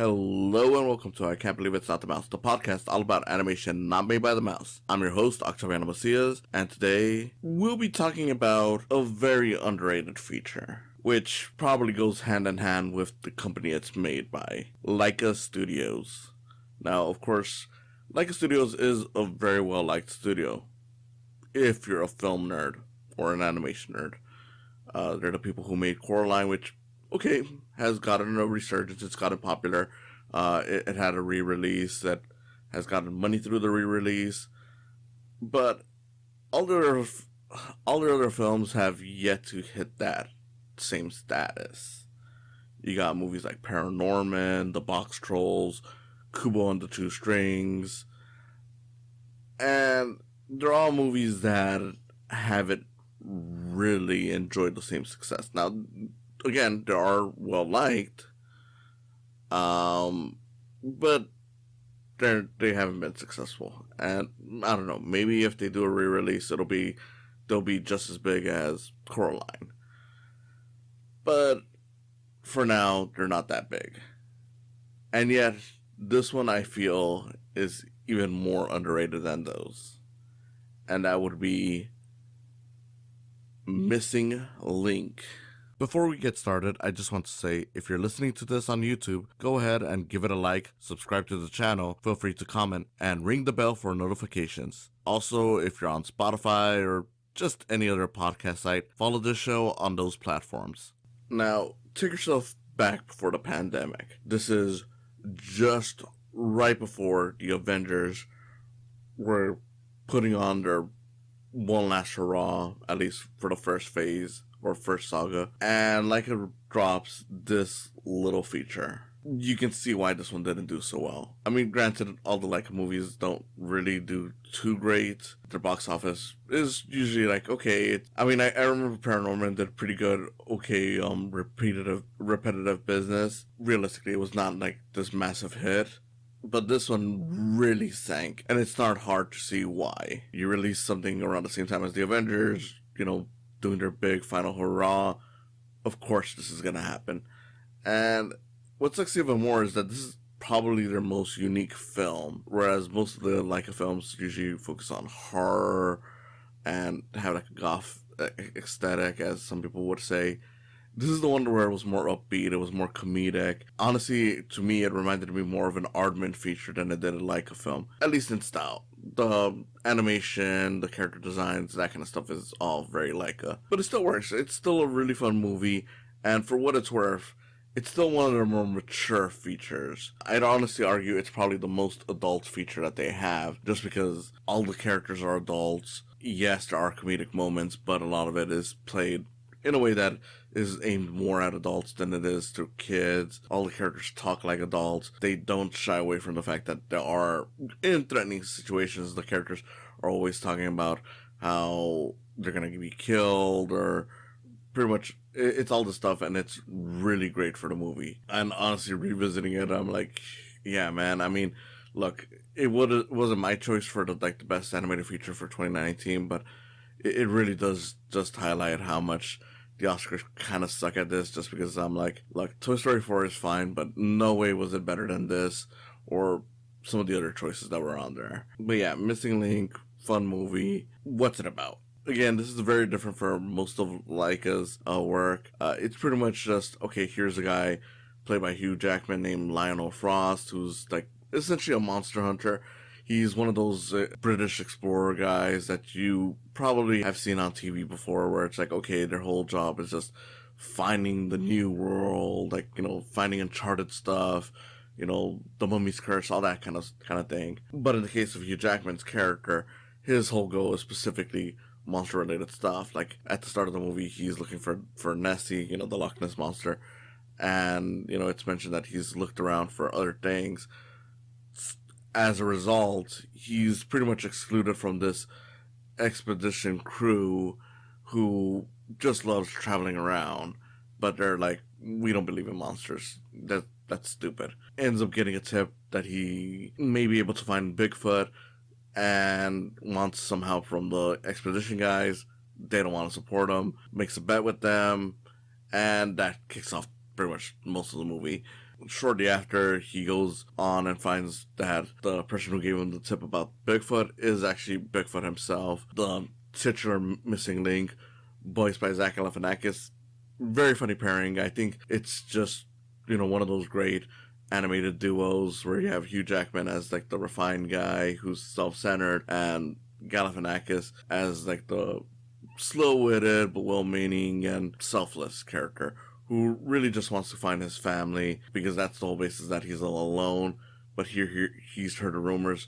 Hello and welcome to I Can't Believe It's Not the Mouse, the podcast all about animation not made by the mouse. I'm your host, Octaviano, and today we'll be talking about a very underrated feature, which probably goes hand in hand with the company it's made by, Laika Studios. Now, of course, Laika Studios is a very well-liked studio, if you're a film nerd or an animation nerd. They're the people who made Coraline, which has gotten a resurgence. It's gotten popular. It had a re-release that has gotten money through the re-release. But all the other films have yet to hit that same status. You got movies like Paranorman, The Box Trolls, Kubo and the Two Strings. And they're all movies that haven't really enjoyed the same success. Now, again, they are well liked, but they haven't been successful. And I don't know, maybe if they do a re-release, they'll be just as big as Coraline. But for now, they're not that big. And yet, this one I feel is even more underrated than those, and that would be Missing Link. Before we get started, I just want to say, if you're listening to this on YouTube, go ahead and give it a like, subscribe to the channel, feel free to comment, and ring the bell for notifications. Also, if you're on Spotify or just any other podcast site, follow this show on those platforms. Now, take yourself back before the pandemic. This is just right before the Avengers were putting on their one last hurrah, at least for the first phase or first saga, and Laika drops this little feature. You can see why this one didn't do so well. I mean, granted, all the Laika movies don't really do too great. Their box office is usually like, okay. I remember Paranorman did pretty good, repetitive business. Realistically, it was not like this massive hit. But this one really sank, and it's not hard to see why. You release something around the same time as the Avengers, doing their big final hurrah. Of course this is going to happen. And what sucks even more is that this is probably their most unique film, whereas most of the Laika films usually focus on horror and have like a goth aesthetic, as some people would say. This is the one where it was more upbeat, it was more comedic. Honestly, to me, it reminded me more of an Aardman feature than it did a Laika film, at least in style. The animation, the character designs, that kind of stuff is all very Laika. But it still works. It's still a really fun movie, and for what it's worth, it's still one of their more mature features. I'd honestly argue it's probably the most adult feature that they have, just because all the characters are adults. Yes, there are comedic moments, but a lot of it is played in a way that is aimed more at adults than it is to kids. All the characters talk like adults. They don't shy away from the fact that there are, in threatening situations, the characters are always talking about how they're going to be killed, or pretty much it's all this stuff, and it's really great for the movie. And honestly, revisiting it, I'm like, yeah, man. I mean, look, it wasn't my choice for the best animated feature for 2019, but it really does just highlight how much the Oscars kind of suck at this, just because I'm like, look, Toy Story 4 is fine, but no way was it better than this, or some of the other choices that were on there. But yeah, Missing Link, fun movie. What's it about? Again, this is very different from most of Laika's work. It's pretty much just, here's a guy played by Hugh Jackman named Lionel Frost, who's like essentially a monster hunter. He's one of those British explorer guys that you probably have seen on TV before, where it's like, their whole job is just finding the new world, finding uncharted stuff, the Mummy's Curse, all that kind of thing. But in the case of Hugh Jackman's character, his whole goal is specifically monster-related stuff. Like, at the start of the movie, he's looking for Nessie, the Loch Ness Monster, and, it's mentioned that he's looked around for other things. As a result, he's pretty much excluded from this expedition crew who just loves traveling around, but they're like, we don't believe in monsters. That's stupid. Ends up getting a tip that he may be able to find Bigfoot and wants some help from the expedition guys. They don't want to support him. Makes a bet with them, and that kicks off pretty much most of the movie. shortly after, he goes on and finds that the person who gave him the tip about Bigfoot is actually Bigfoot himself, the titular missing link, voiced by Zach Galifianakis. Very funny pairing. I think it's just, one of those great animated duos where you have Hugh Jackman as like the refined guy who's self-centered, and Galifianakis as like the slow-witted but well-meaning and selfless character who really just wants to find his family, because that's the whole basis, that he's all alone. But he's heard the rumors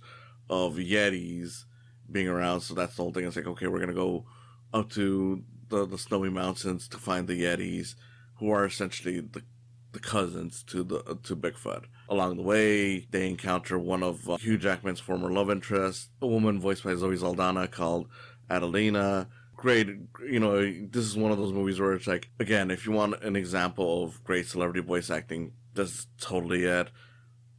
of Yetis being around, so that's the whole thing. It's like, okay, we're gonna go up to the snowy mountains to find the Yetis, who are essentially the cousins to Bigfoot. Along the way, they encounter one of Hugh Jackman's former love interests, a woman voiced by Zoe Saldana called Adelina. Great, this is one of those movies where it's like, again, if you want an example of great celebrity voice acting, this is totally it.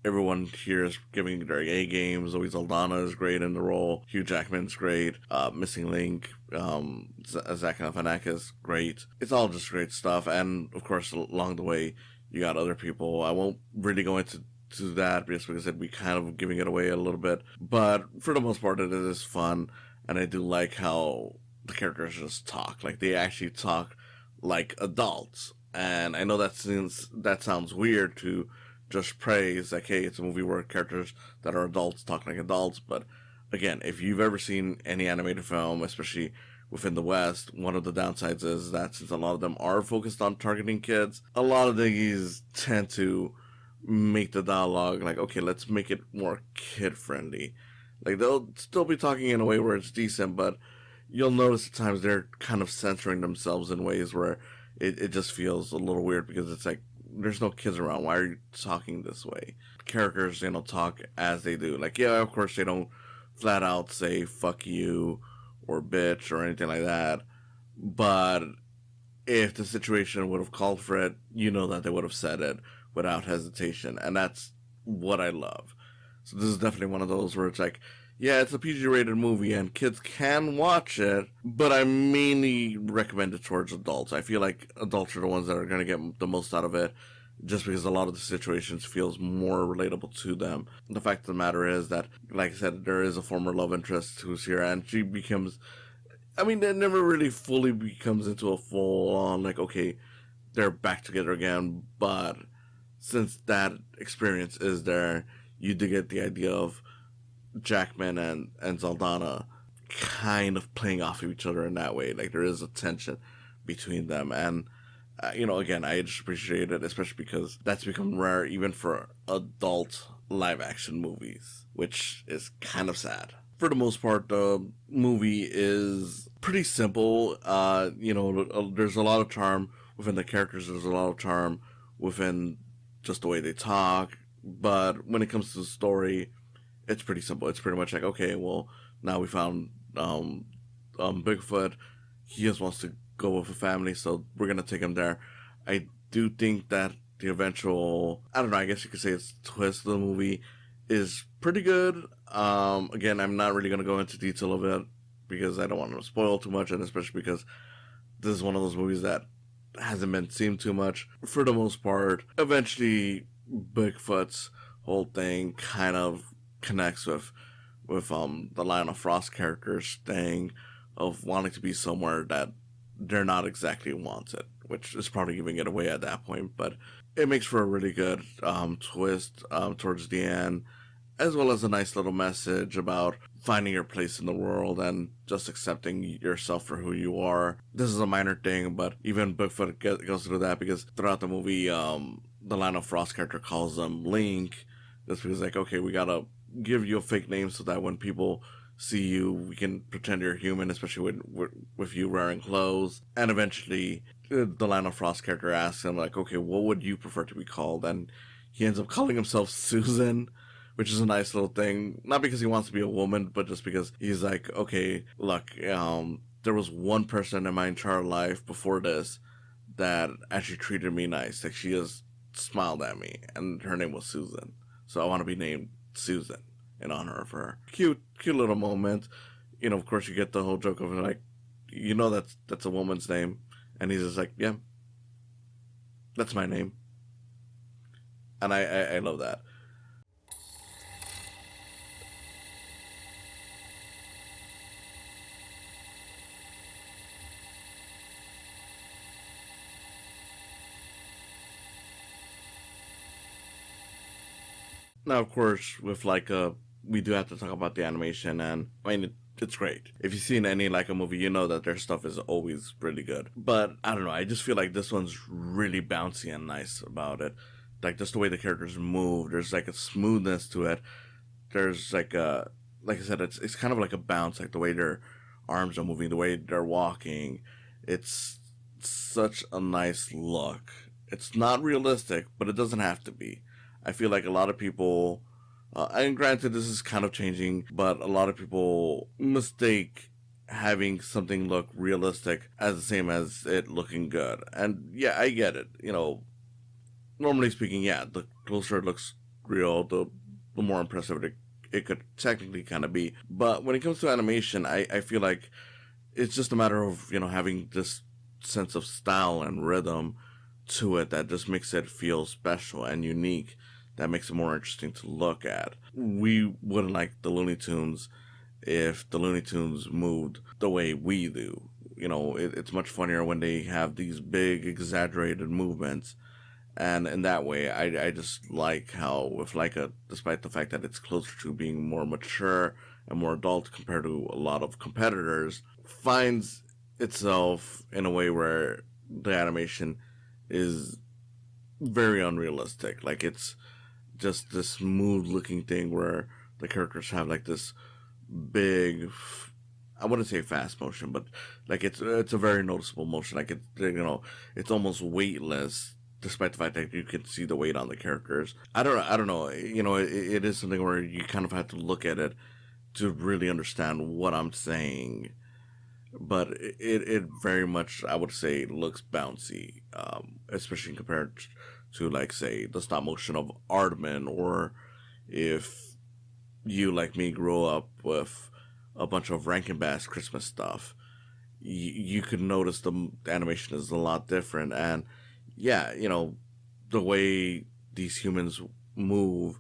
Everyone here is giving their A game. Zoe Saldana is great in the role. Hugh Jackman's great. Missing Link, Zach Galifianakis, great. It's all just great stuff. And of course, along the way, you got other people. I won't really go into that just because I'd be kind of giving it away a little bit. But for the most part, it is fun, and I do like how the characters just talk. Like, they actually talk like adults. And I know that sounds weird to just praise, like, hey, it's a movie where characters that are adults talk like adults. But again, if you've ever seen any animated film, especially within the West, one of the downsides is that since a lot of them are focused on targeting kids, a lot of these tend to make the dialogue like, okay, let's make it more kid-friendly. Like, they'll still be talking in a way where it's decent, but you'll notice at times they're kind of censoring themselves in ways where it just feels a little weird, because it's like, there's no kids around. Why are you talking this way? Characters, talk as they do. Like, yeah, of course they don't flat out say fuck you or bitch or anything like that. But if the situation would have called for it, that they would have said it without hesitation. And that's what I love. So this is definitely one of those where it's like, yeah, it's a PG-rated movie and kids can watch it, but I mainly recommend it towards adults. I feel like adults are the ones that are going to get the most out of it, just because a lot of the situations feels more relatable to them. The fact of the matter is that, like I said, there is a former love interest who's here, and she becomes, it never really fully becomes into a full-on, like, okay, they're back together again, but since that experience is there, you do get the idea of Jackman and Saldana kind of playing off of each other in that way. Like, there is a tension between them, and again, I just appreciate it, especially because that's become rare even for adult live action movies, which is kind of sad. For the most part, the movie is pretty simple. There's a lot of charm within the characters. There's a lot of charm within just the way they talk. But when it comes to the story, it's pretty simple. It's pretty much like, okay, well, now we found Bigfoot. He just wants to go with a family, so we're going to take him there. I do think that the eventual, I don't know, I guess you could say it's twist of the movie is pretty good. Again, I'm not really going to go into detail of it because I don't want to spoil too much, and especially because this is one of those movies that hasn't been seen too much. For the most part, eventually Bigfoot's whole thing kind of connects with the Lionel Frost character's thing of wanting to be somewhere that they're not exactly wanted, which is probably giving it away at that point, but it makes for a really good twist towards the end, as well as a nice little message about finding your place in the world and just accepting yourself for who you are. This is a minor thing, but even Bigfoot goes through that, because throughout the movie, the Lionel Frost character calls him Link, just because, like, okay, we gotta give you a fake name so that when people see you, we can pretend you're human, especially with you wearing clothes. And eventually, the Lionel Frost character asks him, like, okay, what would you prefer to be called? And he ends up calling himself Susan, which is a nice little thing. Not because he wants to be a woman, but just because he's like, okay, look, there was one person in my entire life before this that actually treated me nice. Like, she just smiled at me, and her name was Susan. So I want to be named Susan in honor of her. Cute little moment. Of course, you get the whole joke of, like, that's a woman's name. And he's just like, yeah, that's my name. And I love that. Now, of course, with Laika, we do have to talk about the animation, and I mean, it's great. If you've seen any Laika movie, you know that their stuff is always really good. But I don't know, I just feel like this one's really bouncy and nice about it. Like just the way the characters move, there's like a smoothness to it. There's like I said, it's kind of like a bounce, like the way their arms are moving, the way they're walking. It's such a nice look. It's not realistic, but it doesn't have to be. I feel like a lot of people, and granted, this is kind of changing, but a lot of people mistake having something look realistic as the same as it looking good. And yeah, I get it. You know, normally speaking, yeah, the closer it looks real, the more impressive it could technically kind of be. But when it comes to animation, I feel like it's just a matter of, you know, having this sense of style and rhythm to it that just makes it feel special and unique, that makes it more interesting to look at. We wouldn't like the Looney Tunes if the Looney Tunes moved the way we do. You know, it's much funnier when they have these big exaggerated movements, and in that way I just like how with Leica, despite the fact that it's closer to being more mature and more adult compared to a lot of competitors, finds itself in a way where the animation is very unrealistic. Like it's just this smooth looking thing where the characters have like this big, I wouldn't say fast motion, but like it's a very noticeable motion. Like it's, you know, it's almost weightless, despite the fact that you can see the weight on the characters. I don't know. You know, it is something where you kind of have to look at it to really understand what I'm saying. But it very much, I would say, looks bouncy, especially compared to, like, say, the stop motion of Aardman, or if you, like me, grew up with a bunch of Rankin Bass Christmas stuff, you could notice the animation is a lot different. And yeah, you know, the way these humans move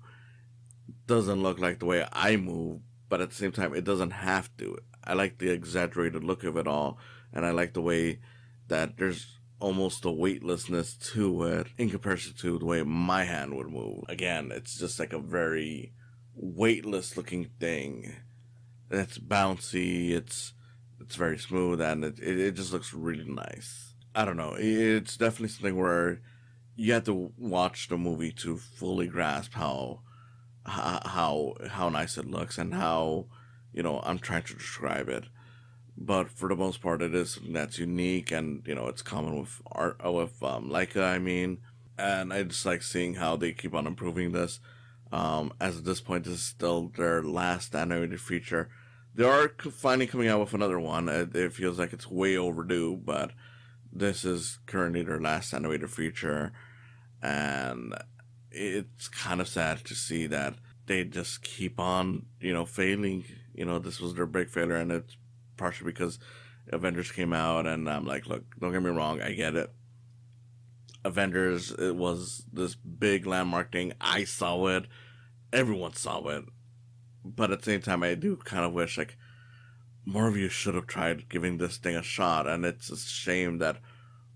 doesn't look like the way I move, but at the same time, it doesn't have to. I like the exaggerated look of it all, and I like the way that there's almost a weightlessness to it in comparison to the way my hand would move. Again, it's just like a very weightless looking thing. It's bouncy, it's very smooth, and it just looks really nice. I don't know. It's definitely something where you have to watch the movie to fully grasp how nice it looks and how, you know, I'm trying to describe it. But for the most part, it is something that's unique, and you know, it's common with art, with Laika. I mean, and I just like seeing how they keep on improving this. As at this point, this is still their last animated feature. They are finally coming out with another one. It feels like it's way overdue, but this is currently their last animated feature, and it's kind of sad to see that they just keep on, you know, failing. You know, this was their big failure, and it's partially because Avengers came out, and I'm like, look, don't get me wrong, I get it. Avengers, it was this big landmark thing. I saw it. Everyone saw it. But at the same time, I do kind of wish, like, more of you should have tried giving this thing a shot, and it's a shame that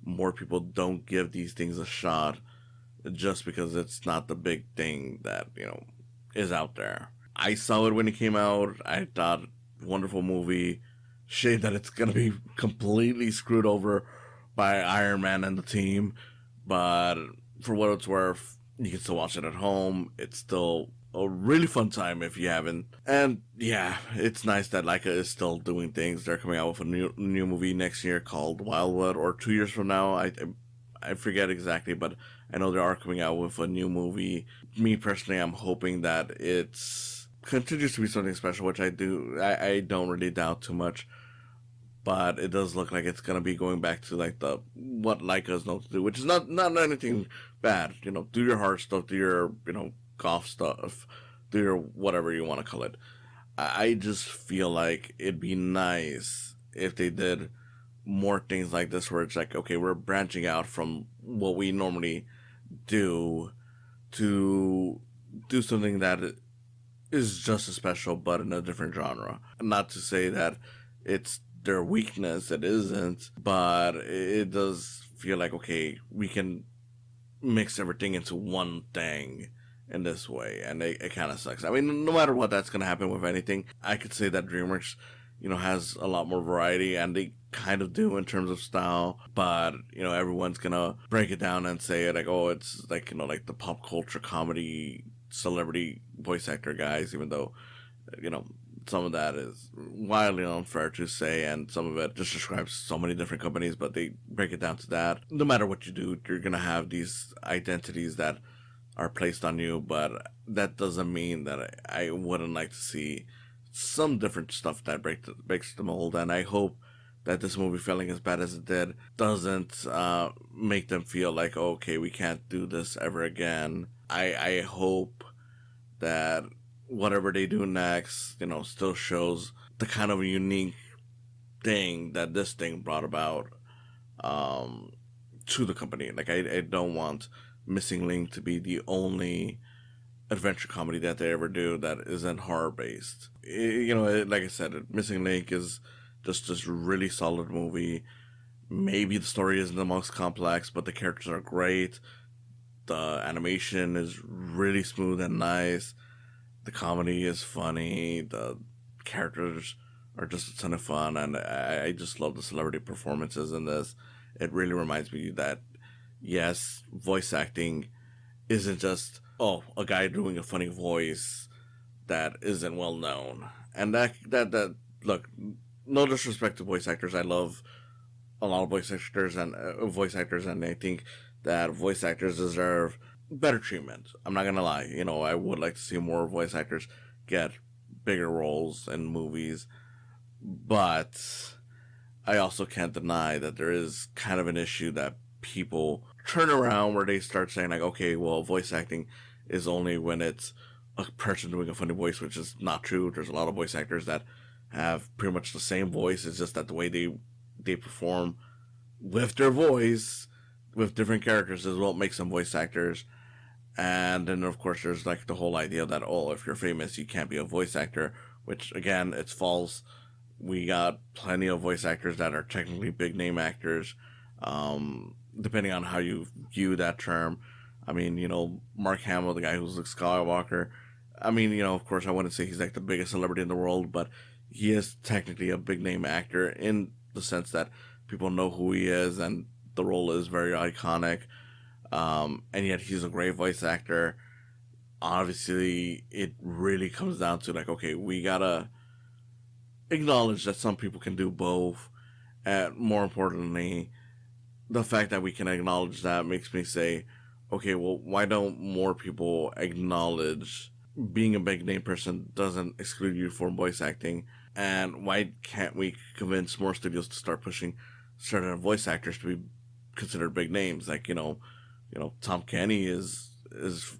more people don't give these things a shot just because it's not the big thing that, you know, is out there. I saw it when it came out. I thought, wonderful movie. Shame that it's gonna be completely screwed over by Iron Man and the team. But for what it's worth, you can still watch it at home. It's still a really fun time if you haven't. And yeah, it's nice that Laika is still doing things. They're coming out with a new movie next year called Wildwood, or 2 years from now. I forget exactly, but I know they are coming out with a new movie. Me personally, I'm hoping that it's continues to be something special, which I don't really doubt too much. But it does look like it's gonna be going back to like the what Leica is known to do, which is not anything bad. You know, do your hard stuff, do your, you know, golf stuff, do your whatever you want to call it. I just feel like it'd be nice if they did more things like this, where it's like, okay, we're branching out from what we normally do to do something that is just as special, but in a different genre. Not to say that it's their weakness, it isn't, but it does feel like, okay, we can mix everything into one thing in this way, and it kind of sucks. I mean, no matter what that's going to happen with anything, I could say that DreamWorks, has a lot more variety, and they kind of do in terms of style, but, everyone's going to break it down and say, like, oh, it's like, like the pop culture comedy celebrity voice actor guys, even though, some of that is wildly unfair to say, and some of it just describes so many different companies, but they break it down to that. No matter what you do, you're going to have these identities that are placed on you, but that doesn't mean that I wouldn't like to see some different stuff that breaks the mold, and I hope that this movie, failing as bad as it did, doesn't make them feel like, oh, okay, we can't do this ever again. I hope that whatever they do next, still shows the kind of unique thing that this thing brought about to the company. Like, I don't want Missing Link to be the only adventure comedy that they ever do that isn't horror based. Like I said, Missing Link is just this really solid movie. Maybe the story isn't the most complex, but the characters are great. The animation is really smooth and nice. The comedy is funny. The characters are just a ton of fun, and I just love the celebrity performances in this. It really reminds me that, yes, voice acting isn't just, oh, a guy doing a funny voice that isn't well known. And that look, no disrespect to voice actors. I love a lot of voice actors, and I think that voice actors deserve better treatment. I'm not gonna lie. I would like to see more voice actors get bigger roles in movies, but I also can't deny that there is kind of an issue that people turn around where they start saying, like, okay, well, voice acting is only when it's a person doing a funny voice, which is not true. There's a lot of voice actors that have pretty much the same voice. It's just that the way they perform with their voice with different characters is what makes them voice actors. And then, of course, there's like the whole idea that, oh, if you're famous, you can't be a voice actor, which, again, it's false. We got plenty of voice actors that are technically big name actors, depending on how you view that term. I mean, Mark Hamill, the guy who's Luke Skywalker, I mean, of course, I wouldn't say he's like the biggest celebrity in the world, but he is technically a big name actor in the sense that people know who he is, and the role is very iconic. And yet he's a great voice actor. Obviously, it really comes down to, like, okay, we gotta acknowledge that some people can do both. And more importantly, the fact that we can acknowledge that makes me say, okay, well, why don't more people acknowledge being a big name person doesn't exclude you from voice acting? And why can't we convince more studios to start pushing certain voice actors to be considered big names? Like, Tom Kenny is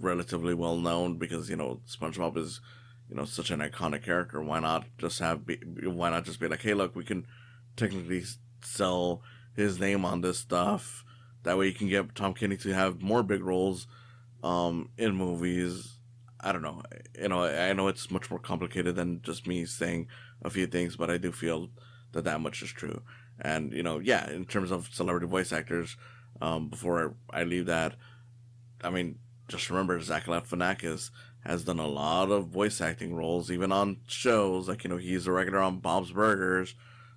relatively well known because, SpongeBob is, such an iconic character. Why not just be like, hey, look, we can technically sell his name on this stuff. That way you can get Tom Kenny to have more big roles in movies. I don't know. I know it's much more complicated than just me saying a few things, but I do feel that much is true. And, yeah, in terms of celebrity voice actors, before I leave that, I mean, just remember Zach Galifianakis has done a lot of voice acting roles, even on shows. Like, he's a regular on Bob's Burgers.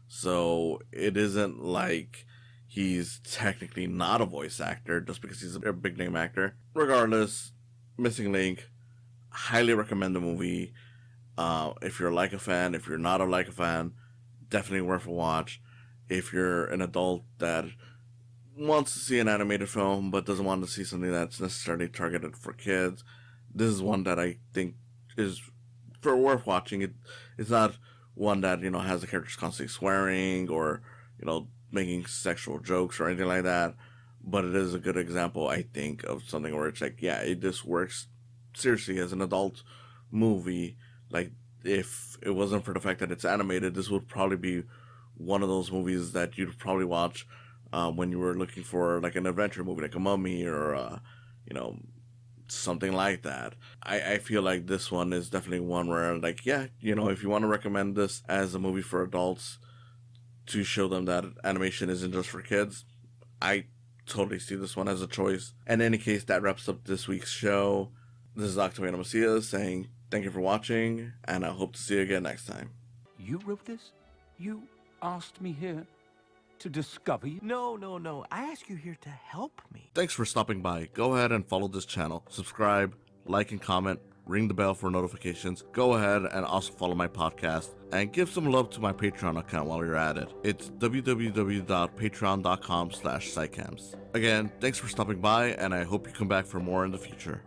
So it isn't like he's technically not a voice actor just because he's a big name actor. Regardless, Missing Link, highly recommend the movie. If you're a Laika fan, if you're not a Laika fan, definitely worth a watch. If you're an adult that wants to see an animated film but doesn't want to see something that's necessarily targeted for kids, this is one that I think is for worth watching. It's not one that, has the characters constantly swearing or, making sexual jokes or anything like that, but it is a good example, I think, of something where it's like, yeah, it just works seriously as an adult movie. Like, if it wasn't for the fact that it's animated, this would probably be one of those movies that you'd probably watch when you were looking for like an adventure movie, like a Mummy or something like that. I feel like this one is definitely one where, like, yeah, you know, if you want to recommend this as a movie for adults to show them that animation isn't just for kids, I totally see this one as a choice. In any case, that wraps up this week's show. This is Octaviano saying thank you for watching, and I hope to see you again next time. You wrote this? You asked me here to discover you? No. I ask you here to help me. Thanks for stopping by. Go ahead and follow this channel. Subscribe, like and comment, ring the bell for notifications. Go ahead and also follow my podcast and give some love to my Patreon account while you're at it. It's www.patreon.com/saicams. Again, thanks for stopping by, and I hope you come back for more in the future.